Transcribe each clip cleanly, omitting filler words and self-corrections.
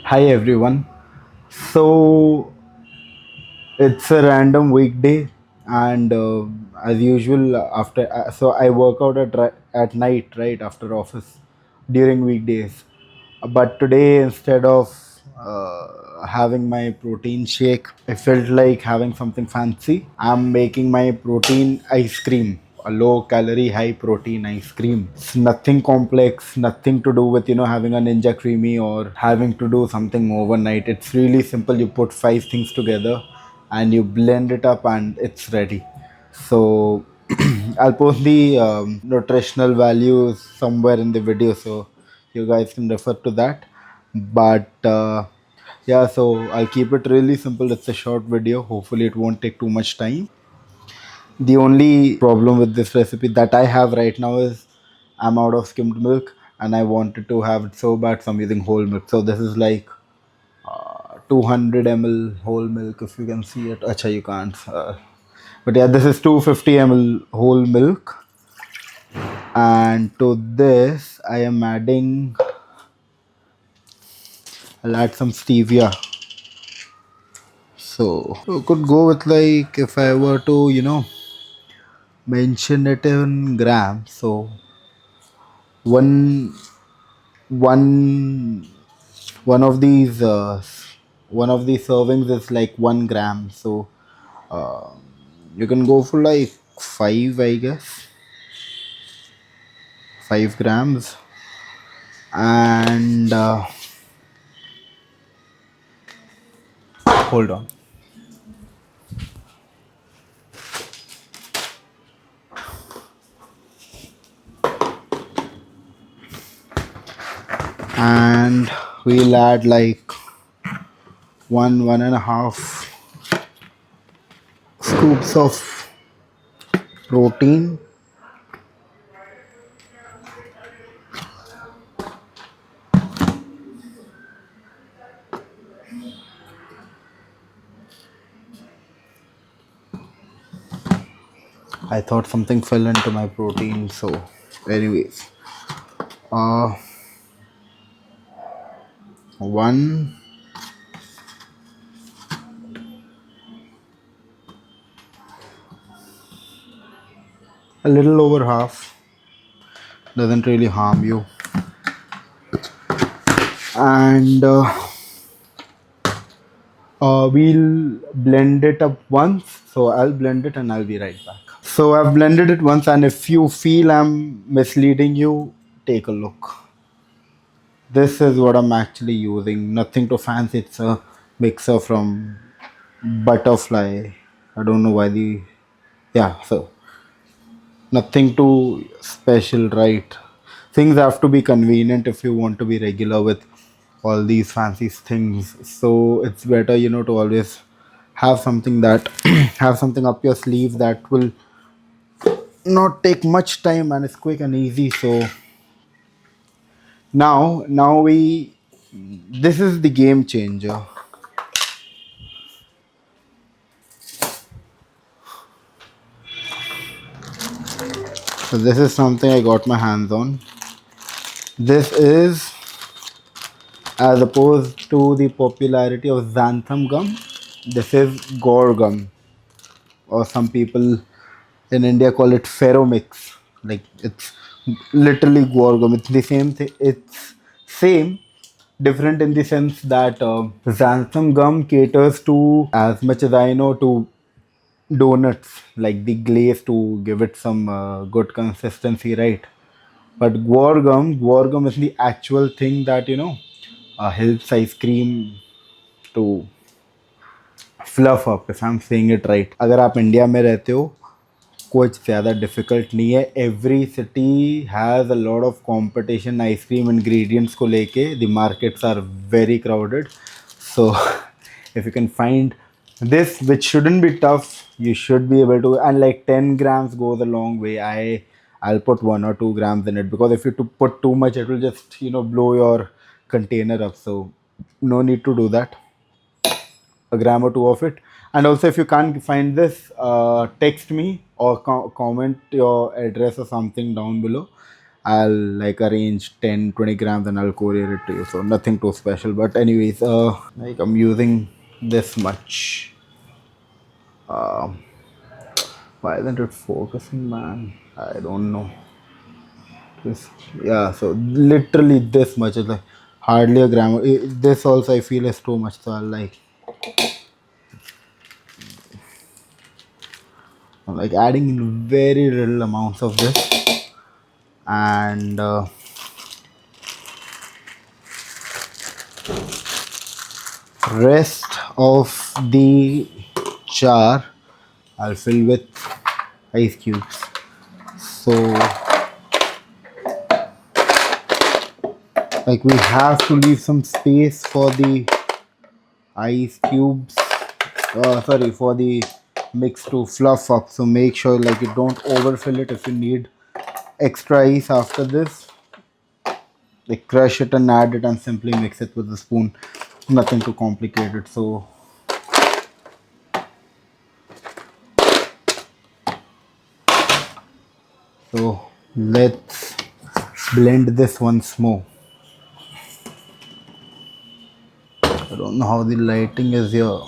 Hi everyone. So it's a random weekday, and as usual, after so I work out at night, right after office during weekdays. But today, instead of having my protein shake, I felt like having something fancy. I'm making my protein ice cream, a low calorie, high protein ice cream. It's nothing complex, nothing to do with, having a Ninja Creamy or having to do something overnight. It's really simple. You put five things together and you blend it up and it's ready. So I'll post the nutritional values somewhere in the video so you guys can refer to that. But yeah, so I'll keep it really simple. It's a short video. Hopefully, it won't take too much time. The only problem with this recipe that I have right now is I'm out of skimmed milk and I wanted to have it so bad, so I'm using whole milk. So this is like 200 ml whole milk, if you can see it. Acha, you can't. But yeah, this is 250 ml whole milk, and to this I am adding. I'll add some stevia. So you could go with, like, if I were to mention it in grams. So one one one of these one of these servings is like 1 gram. So uh, you can go for like five, I guess, 5 grams. And hold on. And we'll add like one and a half scoops of protein. I thought something fell into my protein. So anyways, uh one, a little over half, doesn't really harm you. And we'll blend it up once. So I'll blend it and I'll be right back. So I've blended it once, and if you feel I'm misleading you, take a look. This is what I'm actually using. Nothing too fancy. It's a mixer from Butterfly. I don't know why the, yeah. So nothing too special, right? Things have to be convenient if you want to be regular with all these fancy things. So it's better, to always have something that have something up your sleeve that will not take much time and it's quick and easy. So now we this is the game changer. So this is something I got my hands on. This is, as opposed to the popularity of xanthan gum, this is gore gum, or some people in India call it ferromix. Like, it's literally gore gum. It's the same thing. It's same, different in the sense that xanthan gum caters to, as much as I know, to donuts, like the glaze to give it some good consistency, right? But guar gum is the actual thing that helps ice cream to fluff up, if I'm saying it right. अगर आप India में रहते हो, कुछ ज़्यादा difficult नहीं है. Every city has a lot of competition ice cream ingredients को लेके. The markets are very crowded. So if you can find this, which shouldn't be tough, you should be able to. And like 10 grams goes a long way. I'll put 1 or 2 grams in it, because if you to put too much, it will just blow your container up. So no need to do that. A gram or two of it. And also, if you can't find this, text me or comment your address or something down below. I'll like arrange 10, 20 grams and I'll courier it to you. So nothing too special. But anyways, like I'm using this much. Why isn't it focusing, man? I don't know. This, yeah, so literally this much is like hardly a gram. This also I feel is too much. So I'm like adding in very little amounts of this, and rest of the jar I'll fill with ice cubes. So like we have to leave some space for the ice cubes. Sorry, for the mix to fluff up. So make sure like you don't overfill it. If you need extra ice after this, like crush it and add it and simply mix it with a spoon. Nothing too complicated. So let's blend this once more. I don't know how the lighting is here.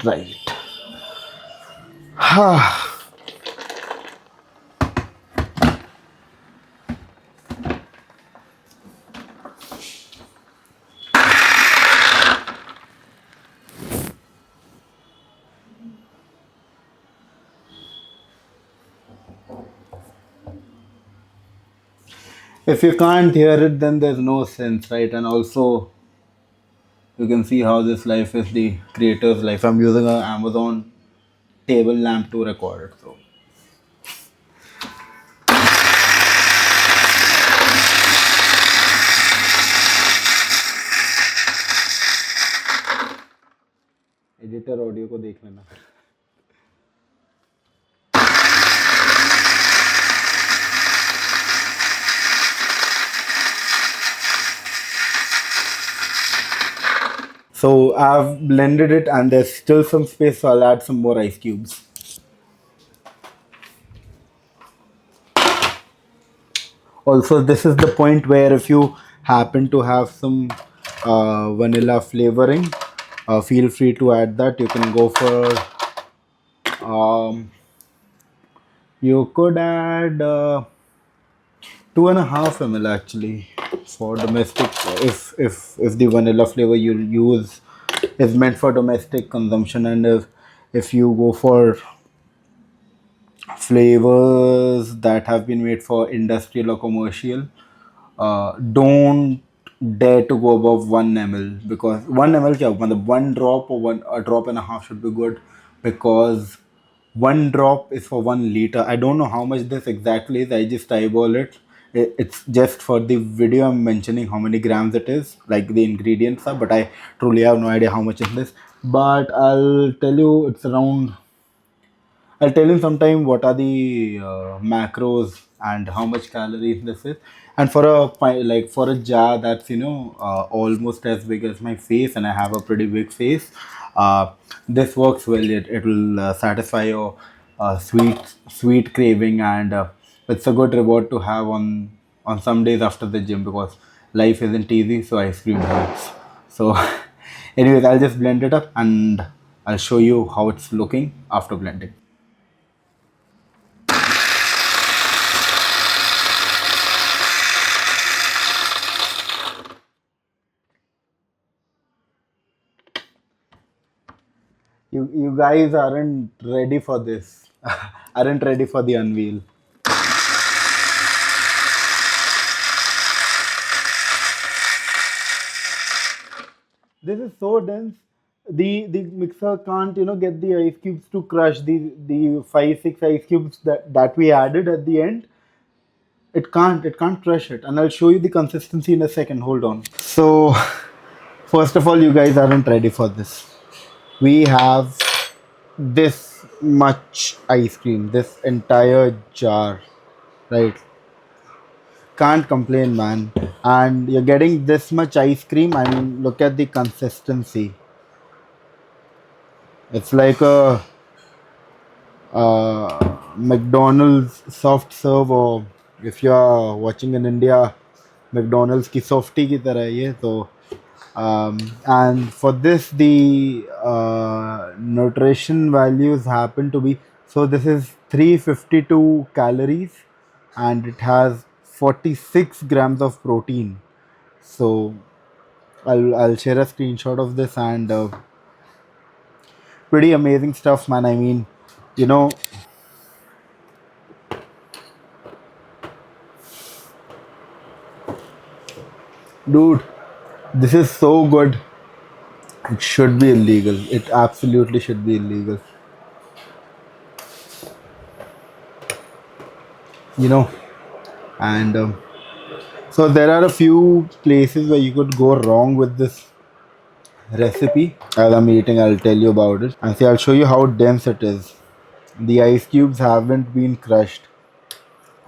Right. If you can't hear it, then there's no sense, right? And also, you can see how this life is the creator's life. I'm using an Amazon table lamp to record it. So, editor audio को देख लेना. So I've blended it and there's still some space, so I'll add some more ice cubes. Also, this is the point where if you happen to have some vanilla flavoring, feel free to add that. You can go for, you could add 2.5 ml actually for domestic. If the vanilla flavor you use is meant for domestic consumption, and if you go for flavors that have been made for industrial or commercial, don't dare to go above 1 ml, because 1 ml क्या मतलब one drop or one a drop and a half should be good, because one drop is for 1 liter. I don't know how much this exactly is. I just eyeball it. It's just for the video I'm mentioning how many grams it is, like the ingredients are, but I truly have no idea how much is this. But I'll tell you it's around, I'll tell you sometime what are the macros and how much calories this is. And for a like for a jar that's almost as big as my face, and I have a pretty big face, this works well. It will satisfy your sweet craving, and it's a good reward to have on some days after the gym, because life isn't easy. So ice cream helps. So, anyways, I'll just blend it up and I'll show you how it's looking after blending. You guys aren't ready for this. Aren't ready for the unveil. This is so dense. The mixer can't get the ice cubes to crush the 5 6 ice cubes that we added at the end. It can't crush it, and I'll show you the consistency in a second. Hold on. So first of all, you guys aren't ready for this. We have this much ice cream, this entire jar, right? Can't complain, man. And you're getting this much ice cream. I mean, look at the consistency. It's like a McDonald's soft serve, or if you are watching in India, McDonald's की softy की तरह है ये तो. And for this, the nutrition values happen to be, so this is 352 calories and it has 46 grams of protein. So I'll share a screenshot of this, and pretty amazing stuff, man. I mean, you know, dude, this is so good. It should be illegal. It absolutely should be illegal. You know, and so there are a few places where you could go wrong with this recipe. As I'm eating, I'll tell you about it. And see, I'll show you how dense it is. The ice cubes haven't been crushed.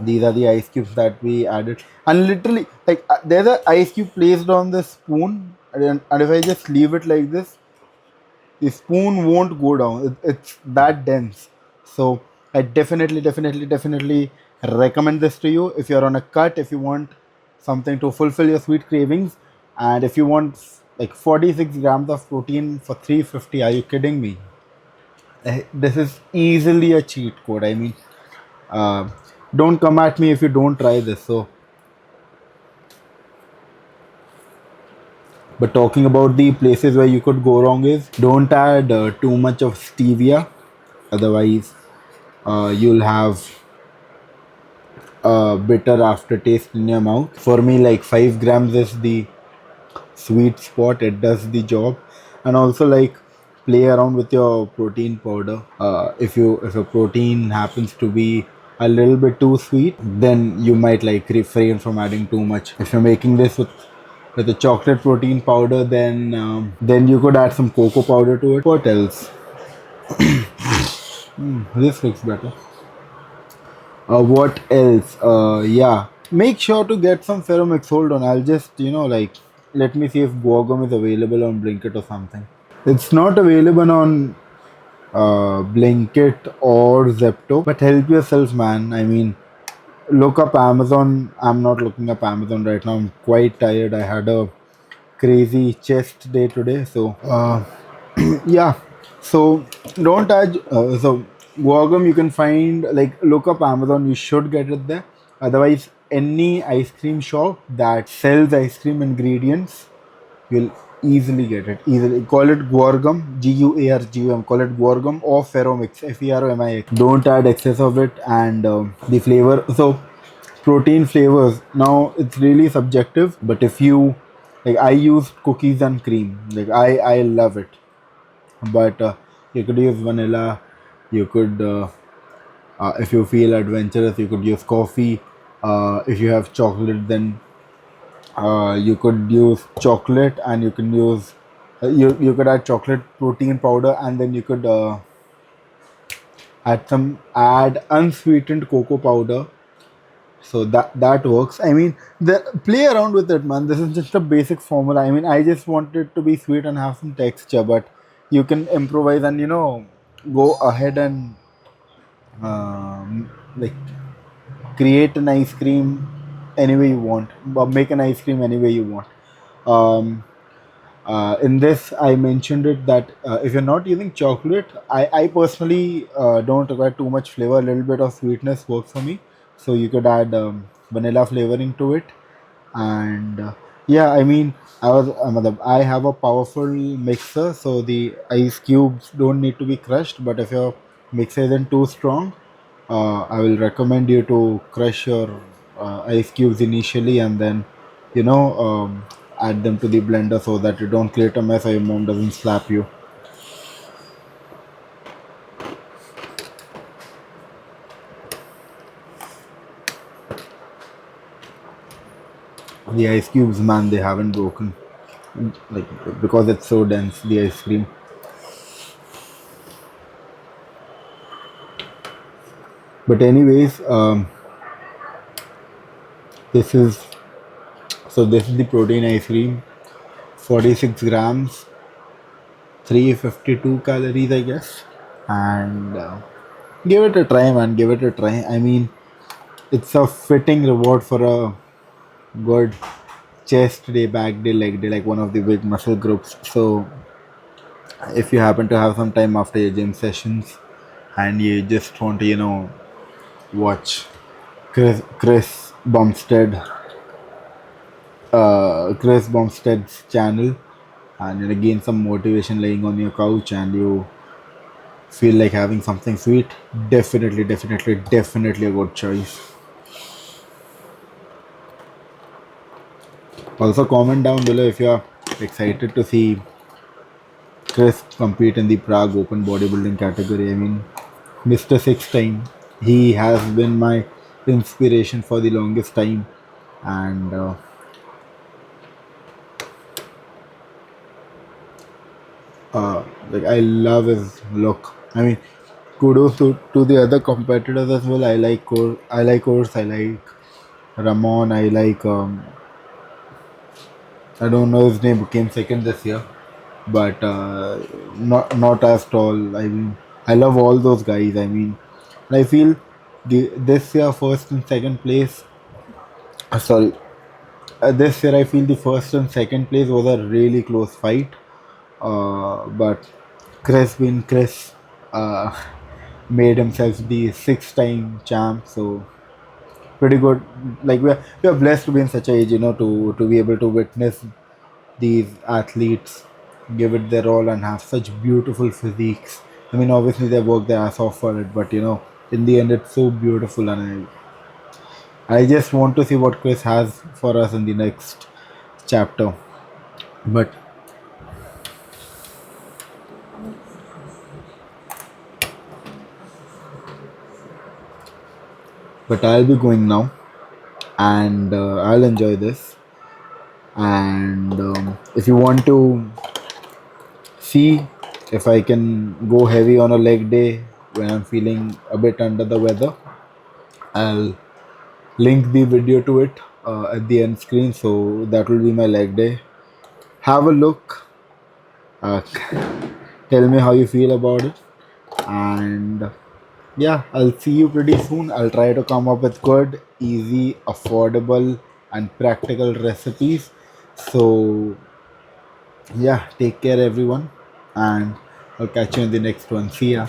These are the ice cubes that we added. And literally, like, there's an ice cube placed on the spoon. And if I just leave it like this, the spoon won't go down. It's that dense. So I definitely recommend this to you if you're on a cut, if you want something to fulfill your sweet cravings, and if you want like 46 grams of protein for 350. Are you kidding me? This is easily a cheat code. I mean, uh, don't come at me if you don't try this. So, but talking about the places where you could go wrong is, don't add too much of stevia, otherwise you'll have a bitter aftertaste in your mouth. For me, like 5 grams is the sweet spot. It does the job. And also, like, play around with your protein powder. If a protein happens to be a little bit too sweet, then you might like refrain from adding too much. If you're making this with a chocolate protein powder, then you could add some cocoa powder to it. What else? This looks better. What else? Yeah. Make sure to get some Ferromix. Hold on. I'll just, like, let me see if Guagum is available on Blinkit or something. It's not available on Blinkit or Zepto, but help yourself, man. I mean, look up Amazon. I'm not looking up Amazon right now. I'm quite tired. I had a crazy chest day today. So, yeah. So don't add. So Guagum you can find, like, look up Amazon. You should get it there. Otherwise, any ice cream shop that sells ice cream ingredients, you'll easily get it. Easily call it Guargum, Guargum. Call it Guargum or Ferromix, Feromix. Don't add excess of it, and the flavor. So protein flavors. Now it's really subjective, but if you like, I use cookies and cream. Like, I love it, but you could use vanilla. You could, if you feel adventurous, you could use coffee. If you have chocolate, then you could use chocolate, and you can use you could add chocolate protein powder, and then you could add unsweetened cocoa powder. So that works. I mean, play around with it, man. This is just a basic formula. I mean, I just want it to be sweet and have some texture, but you can improvise and, go ahead and like, create an ice cream any way you want, or make an ice cream any way you want. Um, in this, I mentioned it that if you're not using chocolate, I personally don't require too much flavor. A little bit of sweetness works for me. So you could add vanilla flavoring to it, and yeah, I mean, I have a powerful mixer, so the ice cubes don't need to be crushed. But if your mixer isn't too strong, I will recommend you to crush your ice cubes initially, and then, add them to the blender so that you don't create a mess or your mom doesn't slap you. The ice cubes, man, they haven't broken, like, because it's so dense, the ice cream. But anyways, this is this is the protein ice cream. 46 grams, 352 calories, I guess. And Give it a try, man. Give it a try. I mean, it's a fitting reward for a good chest day, back day, leg day, like one of the big muscle groups. So, if you happen to have some time after your gym sessions and you just want to, watch Chris Bumstead's channel and gain some motivation laying on your couch and you feel like having something sweet, definitely a good choice. Also, comment down below if you are excited to see Chris compete in the Prague Open bodybuilding category. I mean, Mr. Six Time, he has been my inspiration for the longest time, and like I love his look. I mean, kudos to the other competitors as well. I like Course, I like Ramon, I like I don't know his name, came second this year, but not as tall. I mean, I love all those guys. I mean, and I feel this year first and second place. Sorry, this year I feel the first and second place was a really close fight. But Chris uh, made himself the six-time champ. So pretty good. Like we are blessed to be in such a age, to be able to witness these athletes give it their all and have such beautiful physiques. I mean, obviously they work their ass off for it, but in the end, it's so beautiful, and I just want to see what Chris has for us in the next chapter. But I'll be going now, and I'll enjoy this. And if you want to see if I can go heavy on a leg day when I'm feeling a bit under the weather, I'll link the video to it at the end screen. So that will be my leg day. Have a look. Uh, tell me how you feel about it. And yeah, I'll see you pretty soon. I'll try to come up with good, easy, affordable, and practical recipes. So yeah, take care, everyone. And I'll catch you in the next one. See ya.